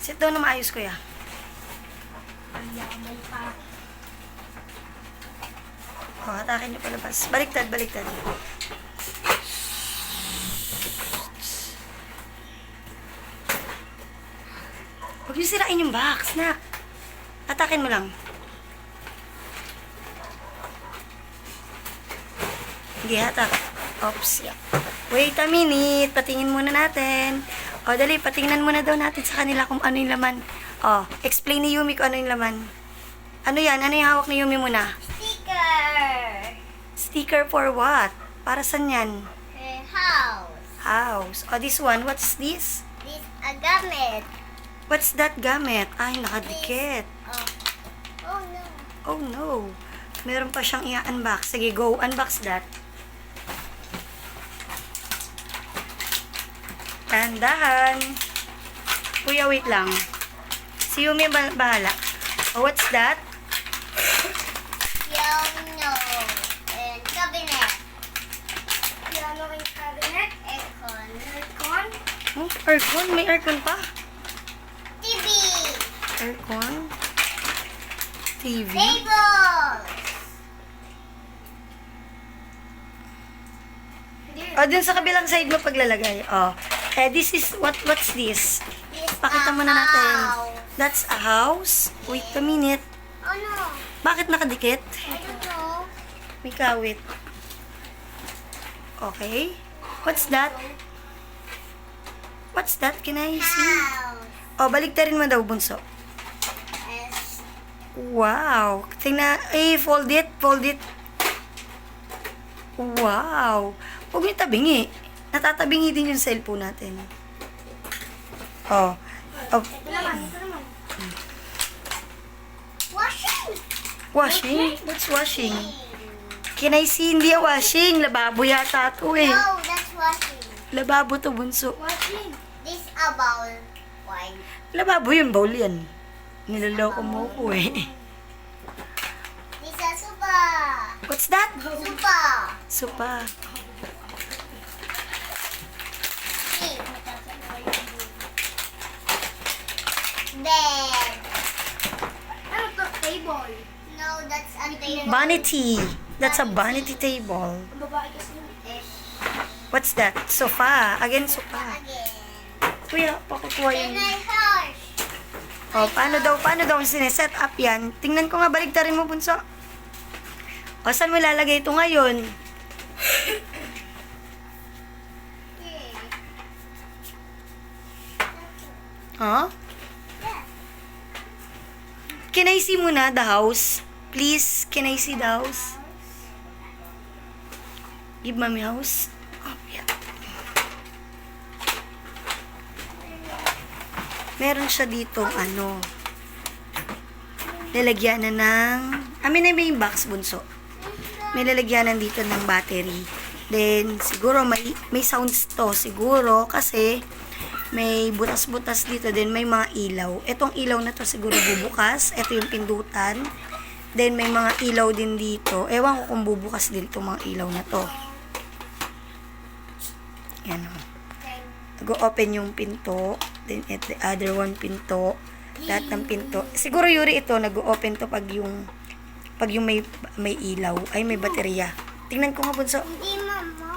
Sit down na maayos, kuya. O, hatakin niyo palabas. Baliktad, baliktad. Huwag niyo sirain yung box, nak. Hatakin mo lang. Hindi, hatak. Oops, yeah. Wait a minute. Patingin muna natin. O, dali. Patingnan muna daw natin sa kanila kung ano yung laman. O, explain ni Yumi kung ano yung laman. Ano yan? Ano yung hawak ni Yumi muna? Sticker. Sticker for what? Para saan yan? House. House. O, this one. What's this? This a gamit. What's that gamit? Ay, nakadikit. Oh no. Oh, no. Meron pa siyang i-unbox. Sige, go. Unbox that. Tandahan. Kuya, wait lang. Si Yumi bahala. Oh, what's that? Piano and cabinet. Piano and cabinet. Aircon. Aircon. Oh, aircon. May aircon pa. TV. Aircon. TV. Table. O, dun sa kabilang side mo paglalagay. O. This is, what's this? This Pakita a muna natin. house. That's a house. Wait a minute. Oh no. Bakit nakadikit? I don't know. May kawit. Okay. What's that? What's that? Can I see? House. O, baliktarin mo daw, bunso. S. Wow. Tingnan. Fold it. Fold it. Wow. Huwag niyo tabingi. Natatabingi din yung cellphone natin. Oh. Oh. Ito naman, ito naman. Washing. Washing? What's washing? Can I see? Hindi yung washing. Lababo yata ito eh. No, that's washing. Lababo to, bunso. Washing. This a bowl. Why? Lababo yun, bowl yan. Niloloko mo ko eh. This a sopa. What's that? Sopa. Sopa. Bed. Ano to? Table. No, that's a table. Vanity. That's a vanity table. Ang babae kasi yun. What's that? Sofa. Again, sofa. Again. Kuya, pakukuha Then yun. my horse. O, paano daw sineset up yan? Tingnan ko nga, baligtarin mo, bunso. O, saan mo lalagay ito ngayon? Huh? Can I see muna the house? Please, can I see the house? Give mommy house. Oh, yeah. Meron siya dito, ano, lalagyanan ng, may box, bunso. May lalagyanan dito ng battery. Then, siguro may sounds to, siguro, kasi may butas-butas dito, then may mga ilaw. Etong ilaw na to siguro bubukas. Ito yung pindutan. Then, may mga ilaw din dito. Ewan ko kung bubukas din itong mga ilaw na to. Yan o. Nag-open yung pinto. Then, the other one pinto. Lahat ng pinto. Siguro, Yuri, ito, nag-open to pag yung may ilaw. Ay, may baterya. Tingnan ko nga, bunso. Hindi, mama.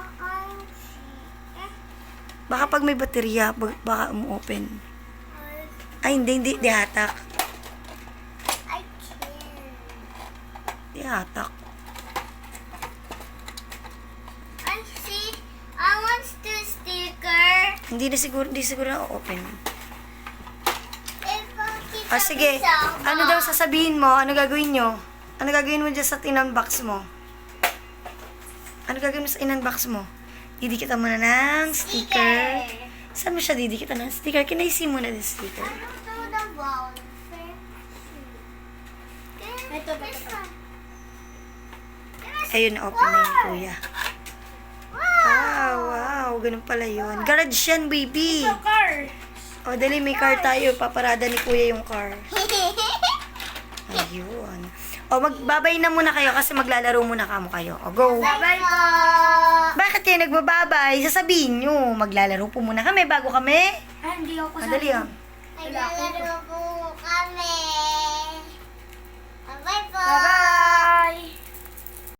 Baka pag may baterya, baka umu-open. Ay, hindi hatak. I can. Hindi hatak. I see. I want to sticker. Hindi siguro na-open. If I keep Sige. Ano daw sasabihin mo? Ano gagawin nyo? Ano gagawin mo dyan sa in-unbox mo? Ano gagawin mo sa in-unbox mo? Didikitan mo na ng sticker. Saan mo siya didikitan ng sticker? Can I see mo na the sticker? To the wall. Ito, ito. Ayun, open na yun, kuya. Wow. Ganun pala yun. Garage yan, baby. Ito, car. O, dali, may car tayo. Paparada ni kuya yung car. Ayun. O, magbabay na muna kayo kasi maglalaro muna kamo kayo. O, go. Bye-bye po. Bakit kayo nagbababay? Sasabihin nyo, maglalaro po muna kami bago kami. Ah, hindi ako kasali. Madali ah. Naglalaro po kami. Bye-bye po. Bye-bye!